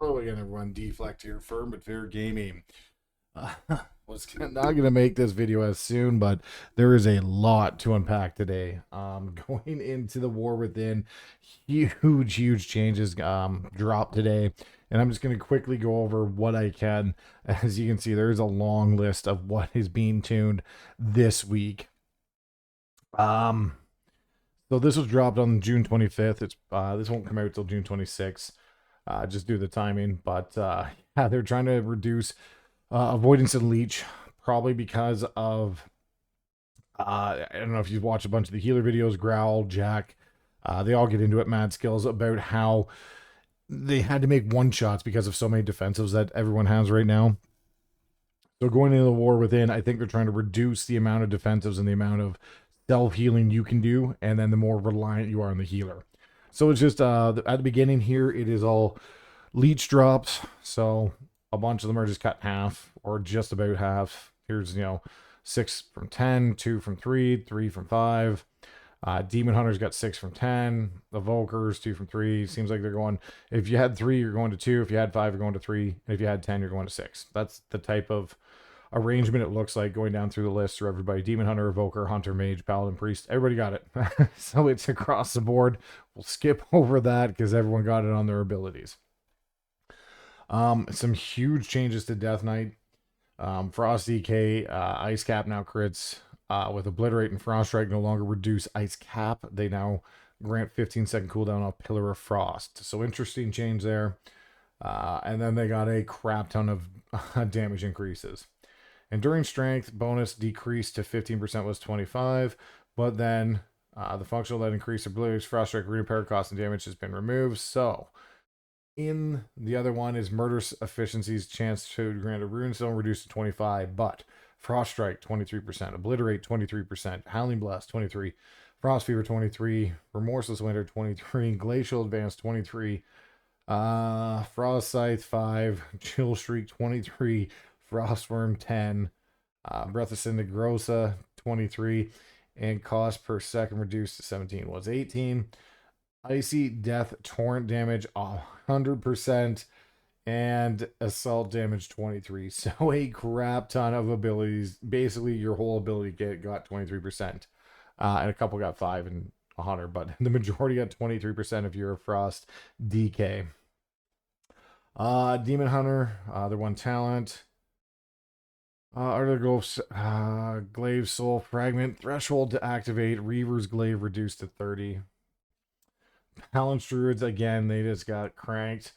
Hello again, everyone. Deflect here, Firm but Fair Gaming. Uh, was not going to make this video as soon, but there is a lot to unpack today. Going into the War Within, huge changes dropped today, and I'm just going to quickly go over what I can. As you can see, there's a long list of what is being tuned this week. Um, so this was dropped on June 25th. This won't come out till June 26th. Just due to the timing, but yeah, they're trying to reduce avoidance and leech, probably because of I don't know if you've watched a bunch of the healer videos, Growl, Jack, they all get into it, mad skills, about how they had to make one shots because of so many defensives that everyone has right now. So going into the War Within, I think they're trying to reduce the amount of defensives and the amount of self healing you can do, and then the more reliant you are on the healer. So it's just at the beginning here, it is all leech drops. So a bunch of them are just cut in half or just about half. Here's, 6 from 10, 2 from 3, 3 from 5. Demon Hunters got 6 from 10. Evokers, 2 from 3. Seems like they're going, if you had 3, you're going to 2. If you had 5, you're going to 3. And if you had 10, you're going to 6. That's the type of arrangement it looks like going down through the list for everybody. Demon Hunter, Evoker, Hunter, Mage, Paladin, Priest. Everybody got it. So it's across the board. We'll skip over that because everyone got it on their abilities. Some huge changes to Death Knight. Frost DK, Ice Cap now crits with Obliterate and Frost Strike no longer reduce Ice Cap. They now grant 15-second cooldown on Pillar of Frost. So interesting change there. And then they got a crap ton of damage increases. Enduring Strength bonus decreased to 15% was 25, but then the functional that increased abilities, Frost Strike, repair cost, and damage has been removed. So in the other one is Murder Efficiency's chance to grant a Rune Stone reduced to 25, but Frost Strike 23%, Obliterate 23%, Howling Blast 23, Frost Fever 23, Remorseless Winter 23, Glacial Advance 23, Frost Scythe 5, Chill Streak 23, Frostworm 10, Breath of Cindegrosa 23, and cost per second reduced to 17 was 18. Icy Death Torrent damage 100%, and Assault damage 23. So a crap ton of abilities. Basically, your whole ability kit got 23%. And a couple got 5 and 100, but the majority got 23% of your Frost DK. Demon Hunter, their one talent. Glaive Soul Fragment. Threshold to activate. Reaver's Glaive reduced to 30. Paladin Druids, again, they just got cranked.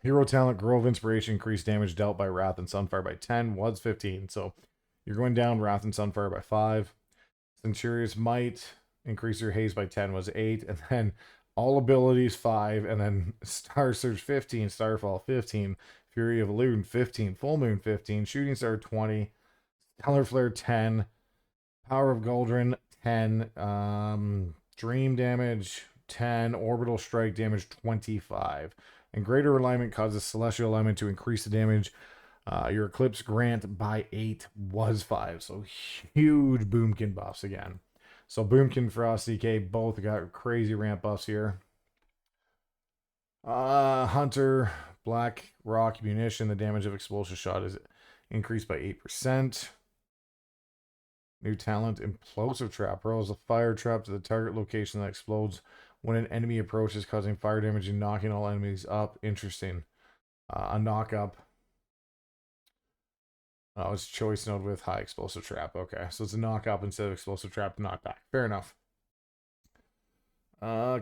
Hero Talent, Grove Inspiration, increased damage dealt by Wrath and Sunfire by 10, was 15. So you're going down Wrath and Sunfire by 5. Centurious Might, increase your haze by 10, was 8. And then all abilities 5. And then Star Surge 15, Starfall 15, Fury of Loon 15, Full Moon 15, Shooting Star 20, Stellar Flare 10, Power of Galdrin 10, Dream damage 10, Orbital Strike damage 25. And Greater Alignment causes Celestial Alignment to increase the damage. Your Eclipse grant by 8 was 5. So huge Boomkin buffs again. So Boomkin, Frost, DK both got crazy ramp buffs here. Hunter, Black Rock Munition, the damage of Explosive Shot is increased by 8%. New talent, Implosive Trap. Hurls a fire trap to the target location that explodes when an enemy approaches, causing fire damage and knocking all enemies up. Interesting. A knock up. Oh, it's choice node with high explosive trap. Okay, so it's a knock up instead of explosive trap to knock back. Fair enough.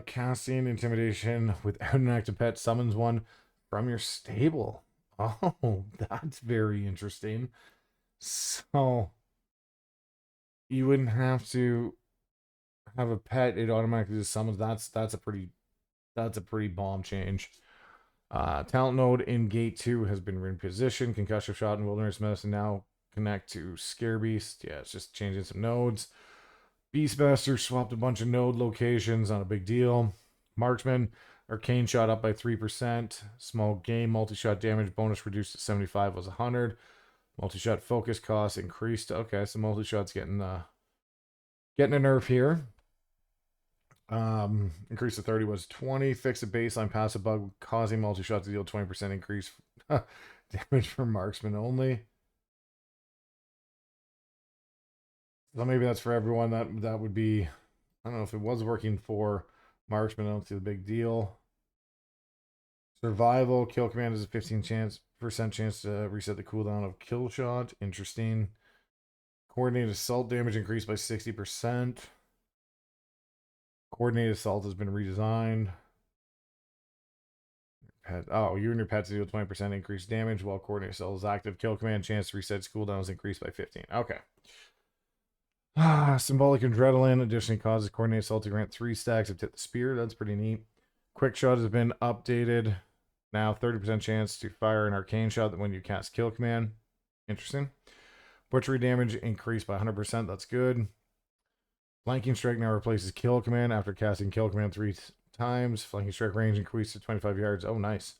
Casting Intimidation without an active pet summons one from your stable. Oh, that's very interesting. So you wouldn't have to have a pet, it automatically just summons. That's a pretty bomb change. Talent node in gate 2 has been repositioned. Concussive Shot and Wilderness Medicine now connect to Scare Beast. Yeah, it's just changing some nodes. Beastmaster swapped a bunch of node locations, not a big deal. Marksman, Arcane Shot up by 3%. Small game multi-shot damage bonus reduced to 75 was 100. Multi-shot focus cost increased. Okay, so multi-shot's getting a nerf here. Increase to 30 was 20. Fix a baseline passive bug causing multi-shot to deal 20% increase damage for marksman only. So maybe that's for everyone. That would be, I don't know if it was working for marksman. I don't see the big deal. Survival kill command is a 15% chance to reset the cooldown of kill shot. Interesting. Coordinated assault damage increased by 60%. Coordinated assault has been redesigned. Oh, you and your pets deal 20% increased damage while coordinated assault is active. Kill command chance to reset cooldown is increased by 15. Okay. Symbolic adrenaline additionally causes coordinated assault to grant 3 stacks of tip the spear. That's pretty neat. Quick shot has been updated. Now 30% chance to fire an arcane shot when you cast kill command. Interesting. Butchery damage increased by 100%. That's good. Flanking strike now replaces kill command after casting kill command 3 times. Flanking strike range increased to 25 yards. Oh, nice.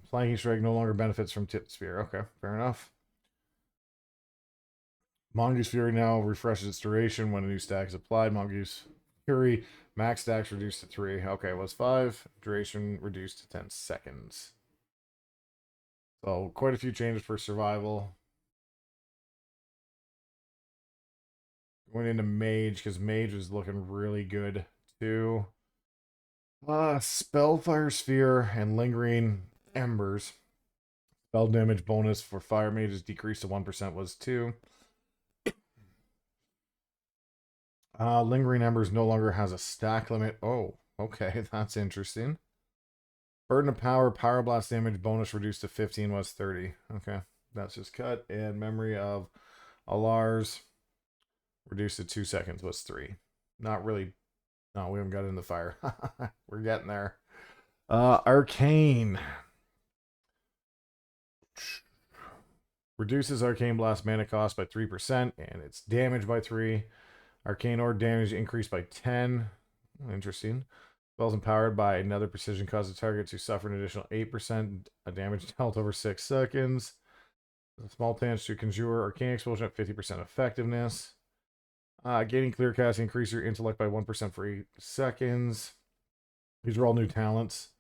Flanking strike no longer benefits from tip spear. Okay, fair enough. Mongoose Fury now refreshes its duration when a new stack is applied. Mongoose Fury max stacks reduced to 3. Okay, it was 5. Duration reduced to 10 seconds. So quite a few changes for survival. Going into Mage because Mage was looking really good too. Spellfire Sphere and Lingering Embers. Spell damage bonus for fire mages decreased to 1% was 2. Lingering Embers no longer has a stack limit. Oh, okay, that's interesting. Burden of Power, Power Blast damage bonus reduced to 15 was 30. Okay, that's just cut. And Memory of Alars reduced to 2 seconds was 3. Not really. No, we haven't got it in the fire. We're getting there. Arcane. Reduces Arcane Blast mana cost by 3% and its damage by 3. Arcane Orb damage increased by 10. Interesting. Spells empowered by another precision causes target to suffer an additional 8% damage dealt over 6 seconds. A small chance to conjure Arcane Explosion at 50% effectiveness. Gaining clear cast increase your intellect by 1% for 8 seconds. These are all new talents.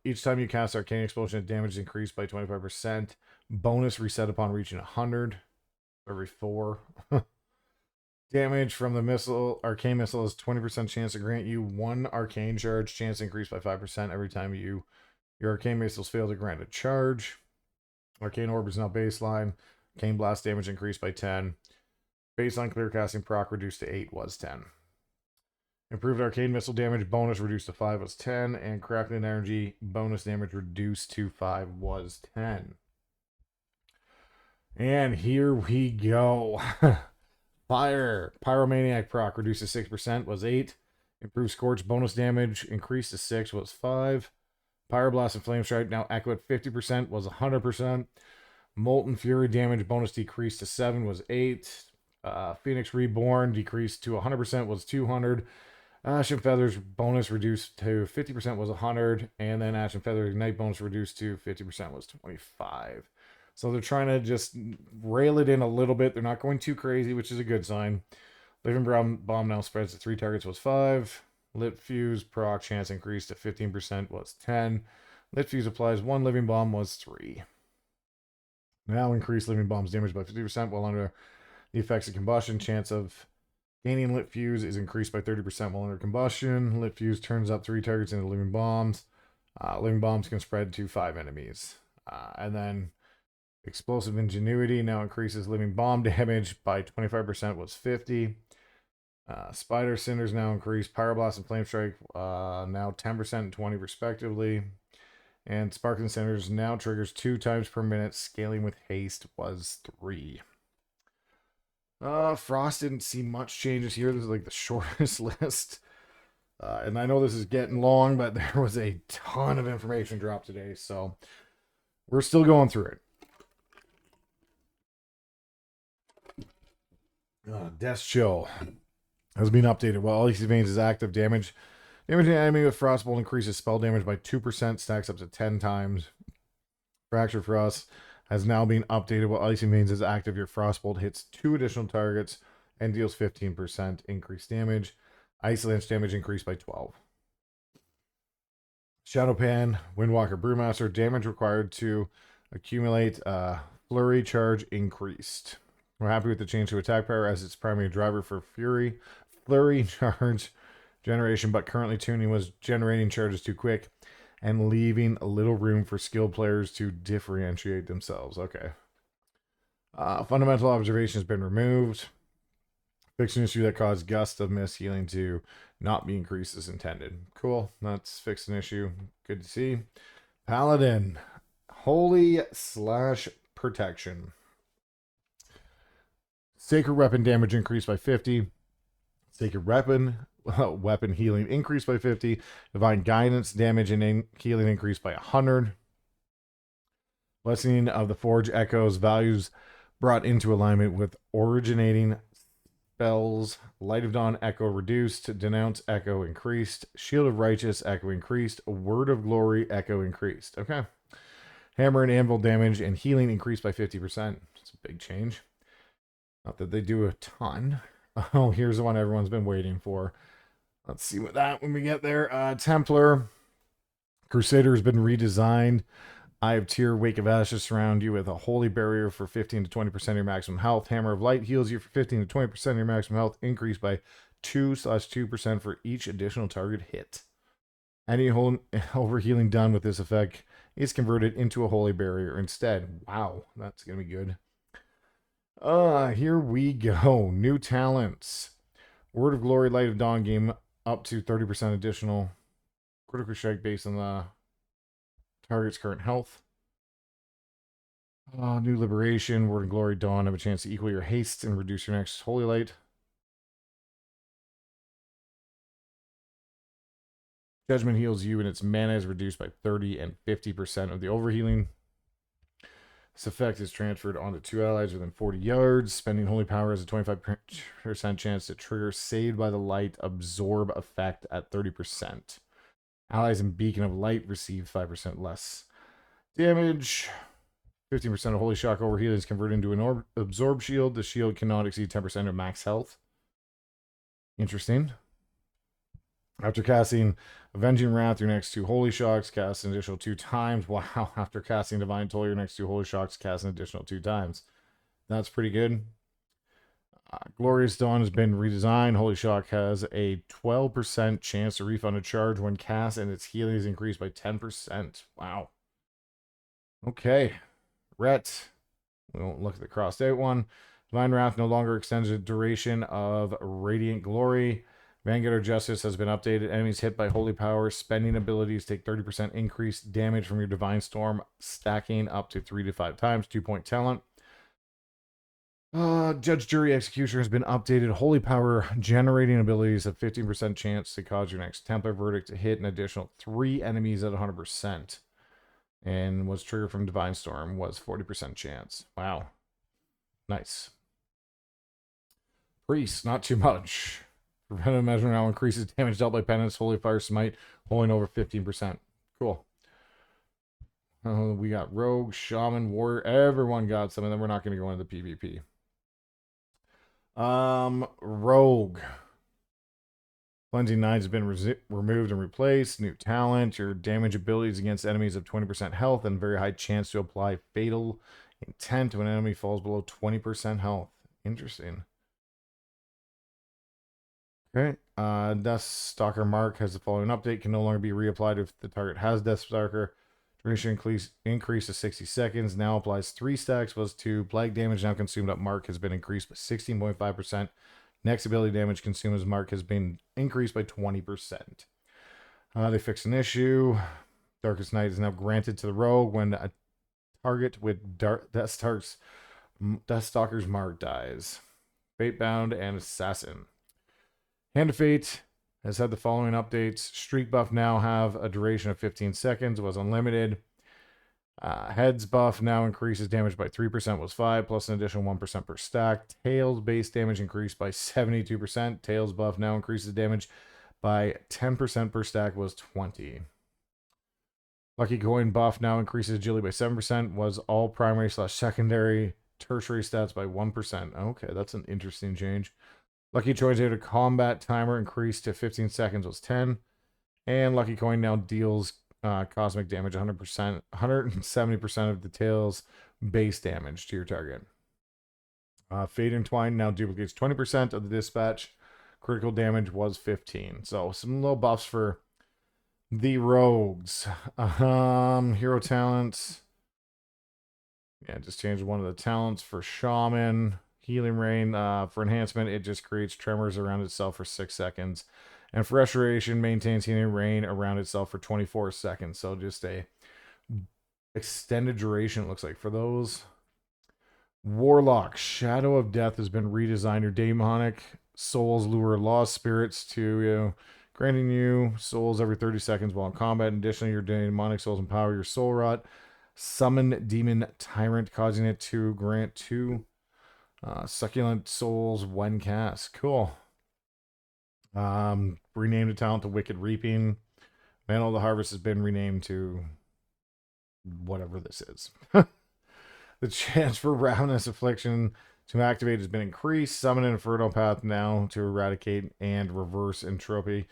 Each time you cast Arcane Explosion, damage is increased by 25%. Bonus reset upon reaching 100 every 4. Damage from the missile, Arcane Missile is 20% chance to grant you 1 Arcane Charge. Chance increased by 5% every time your Arcane Missiles fail to grant a charge. Arcane Orb is now baseline. Arcane Blast damage increased by 10. Baseline clear casting proc reduced to 8 was 10. Improved Arcane Missile damage bonus reduced to 5 was 10. And Crafting Energy bonus damage reduced to 5 was 10. And here we go. Fire. Pyromaniac proc reduced to 6% was 8. Improved Scorch bonus damage increased to 6 was 5. Pyroblast and Flame Strike now echo at 50% was 100%. Molten Fury damage bonus decreased to 7 was 8. Phoenix Reborn decreased to 100% was 200. Ash and Feathers bonus reduced to 50% was 100. And then Ash and Feathers Ignite bonus reduced to 50% was 25. So they're trying to just rail it in a little bit. They're not going too crazy, which is a good sign. Living Bomb now spreads to 3 targets was 5. Lit Fuse proc chance increased to 15% was 10. Lit Fuse applies 1 Living Bomb was 3. Now increased Living Bomb's damage by 50% while under the effects of combustion. Chance of gaining Lit Fuse is increased by 30% while under combustion. Lit Fuse turns up 3 targets into Living Bombs. Living Bombs can spread to 5 enemies. And then Explosive Ingenuity now increases Living Bomb damage by 25% was 50. Spider Cinders now increase. Pyroblast and Flame Strike now 10% and 20 respectively. And Sparkling Cinders now triggers 2 times per minute. Scaling with haste was 3. Frost didn't see much changes here. This is like the shortest list. And I know this is getting long, but there was a ton of information dropped today. So we're still going through it. Death Chill has been updated. While Icy Veins is active, damage an enemy with Frostbolt increases spell damage by 2%, stacks up to 10 times. Fracture Frost has now been updated. While Icy Veins is active, your Frostbolt hits 2 additional targets and deals 15% increased damage. Ice Lance damage increased by 12. Shadowpan, Windwalker Brewmaster, damage required to accumulate Flurry charge increased. We're happy with the change to attack power as its primary driver for Flurry charge generation, but currently tuning was generating charges too quick and leaving a little room for skilled players to differentiate themselves. Okay. Fundamental observation has been removed. Fixed an issue that caused Gust of Mist healing to not be increased as intended. Cool. That's fixed an issue. Good to see. Paladin. Holy / protection. Sacred weapon damage increased by 50. Sacred weapon healing increased by 50. Divine guidance damage and healing increased by 100. Blessing of the Forge echoes values brought into alignment with originating spells. Light of Dawn echo reduced. Denounce echo increased. Shield of Righteous echo increased. Word of Glory echo increased. Okay. Hammer and anvil damage and healing increased by 50%. It's a big change. Not that they do a ton. Oh, here's the one everyone's been waiting for. Let's see what that when we get there. Templar. Crusader has been redesigned. Eye of Tyr, Wake of Ashes surround you with a holy barrier for 15 to 20% of your maximum health. Hammer of Light heals you for 15 to 20% of your maximum health. Increased by 2/2% for each additional target hit. Any overhealing done with this effect is converted into a holy barrier instead. Wow, that's going to be good. Here we go. New talents. Word of Glory, Light of Dawn game up to 30% additional critical strike based on the target's current health. New Liberation, Word of Glory, Dawn have a chance to equal your haste and reduce your next Holy Light. Judgment heals you and its mana is reduced by 30 and 50% of the overhealing. This effect is transferred onto 2 allies within 40 yards. Spending Holy Power has a 25% chance to trigger Saved by the Light absorb effect at 30%. Allies in Beacon of Light receive 5% less damage. 15% of Holy Shock overhealing is converted into an absorb shield. The shield cannot exceed 10% of max health. Interesting. After casting Avenging Wrath, your next 2 Holy Shocks cast an additional 2 times. Wow. After casting Divine Toll, your next 2 Holy Shocks cast an additional 2 times. That's pretty good. Glorious Dawn has been redesigned. Holy Shock has a 12% chance to refund a charge when cast, and its healing is increased by 10%. Wow. Okay. Ret. We won't look at the crossed out one. Divine Wrath no longer extends the duration of Radiant Glory. Vanguard of Justice has been updated. Enemies hit by Holy Power spending abilities take 30% increased damage from your Divine Storm, stacking up to 3 to 5 times. 2-point talent. Judge, Jury, Executioner has been updated. Holy Power generating abilities have 15% chance to cause your next Templar verdict to hit an additional 3 enemies at 100%. And was triggered from Divine Storm was 40% chance. Wow. Nice. Priest, not too much. Preventive measure now increases damage dealt by penance, Holy Fire Smite, holding over 15%. Cool. We got Rogue, Shaman, Warrior. Everyone got some, and then we're not going to go into the PvP. Rogue. Cleansing Knives has been removed and replaced. New talent. Your damage abilities against enemies of 20% health and very high chance to apply Fatal Intent when an enemy falls below 20% health. Interesting. Okay. Deathstalker Mark has the following update. Can no longer be reapplied if the target has Deathstalker. Duration increase to 60 seconds. Now applies 3 stacks, was 2. Plague damage now consumed at Mark has been increased by 16.5%. Next ability damage consumed as Mark has been increased by 20%. They fixed an issue. Darkest Night is now granted to the Rogue when a target with Deathstalker's Mark dies. Fatebound and Assassin. Hand of Fate has had the following updates. Streak buff now have a duration of 15 seconds. Was unlimited. Heads buff now increases damage by 3%, was 5, plus an additional 1% per stack. Tails base damage increased by 72%. Tails buff now increases damage by 10% per stack, was 20. Lucky Coin buff now increases agility by 7%, was all primary / secondary tertiary stats by 1%. Okay, that's an interesting change. Lucky Choice data combat timer increased to 15 seconds was 10. And Lucky Coin now deals cosmic damage 100%, 170% of the tail's base damage to your target. Fade Entwine now duplicates 20% of the dispatch. Critical damage was 15. So some little buffs for the rogues. Hero talents. Yeah, just changed one of the talents for shaman. Healing rain for enhancement, it just creates tremors around itself for 6 seconds. And for restoration, maintains healing rain around itself for 24 seconds. So just a extended duration, it looks like, for those. Warlock, Shadow of Death has been redesigned. Your demonic souls lure lost spirits to you, granting you souls every 30 seconds while in combat. Additionally, your demonic souls empower your soul rot. Summon Demon Tyrant, causing it to grant 2 succulent souls when cast. Cool. Renamed a talent to Wicked Reaping. Mantle of the Harvest has been renamed to whatever this is. The chance for Ravenous Affliction to activate has been increased. Summon an Inferno Path now to eradicate and reverse entropy.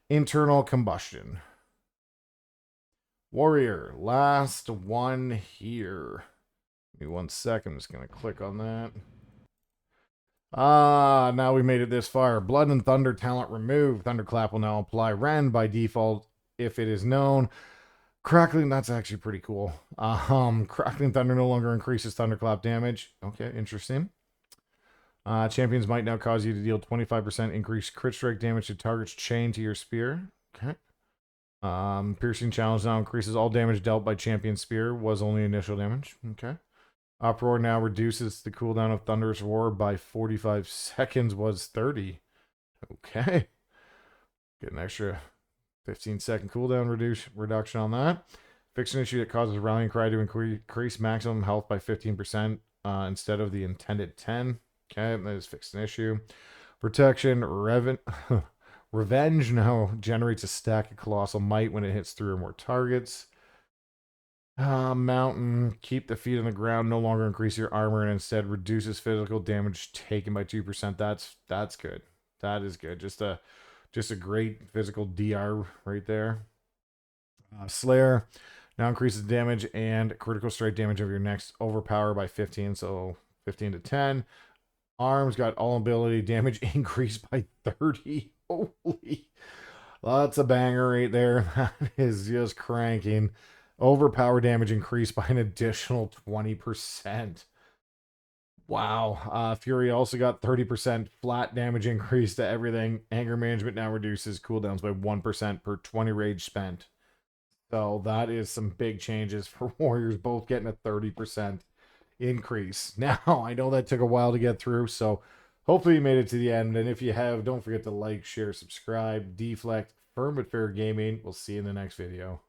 Internal Combustion. Warrior, last one here. Give me 1 second. I'm just going to click on that. Now we made it this far. Blood and Thunder talent removed. Thunderclap will now apply Rend by default if it is known. Crackling, that's actually pretty cool. Crackling Thunder no longer increases Thunderclap damage. Okay, interesting. Champions might now cause you to deal 25% increased crit strike damage to targets chained to your spear. Okay. Piercing Challenge now increases all damage dealt by Champion Spear. Was only initial damage. Okay. Uproar now reduces the cooldown of Thunderous Roar by 45 seconds. Was 30. Okay. Get an extra 15-second cooldown reduction on that. Fix an issue that causes Rallying Cry to increase maximum health by 15% instead of the intended 10. Okay, that is fixed an issue. Protection, Revenge now generates a stack of Colossal Might when it hits 3 or more targets. Mountain, keep the feet on the ground, no longer increase your armor, and instead reduces physical damage taken by 2%. That's good. That is good. Just a great physical DR right there. Slayer now increases damage and critical strike damage of your next overpower by 15, so 15 to 10. Arms got all ability damage increased by 30. Holy, that's a banger right there. That is just cranking. Overpower damage increased by an additional 20%. Wow. Fury also got 30% flat damage increase to everything. Anger management now reduces cooldowns by 1% per 20 rage spent. So that is some big changes for warriors, both getting a 30% increase. Now, I know that took a while to get through, so hopefully you made it to the end. And if you have, don't forget to like, share, subscribe, deflect, firm but fair gaming. We'll see you in the next video.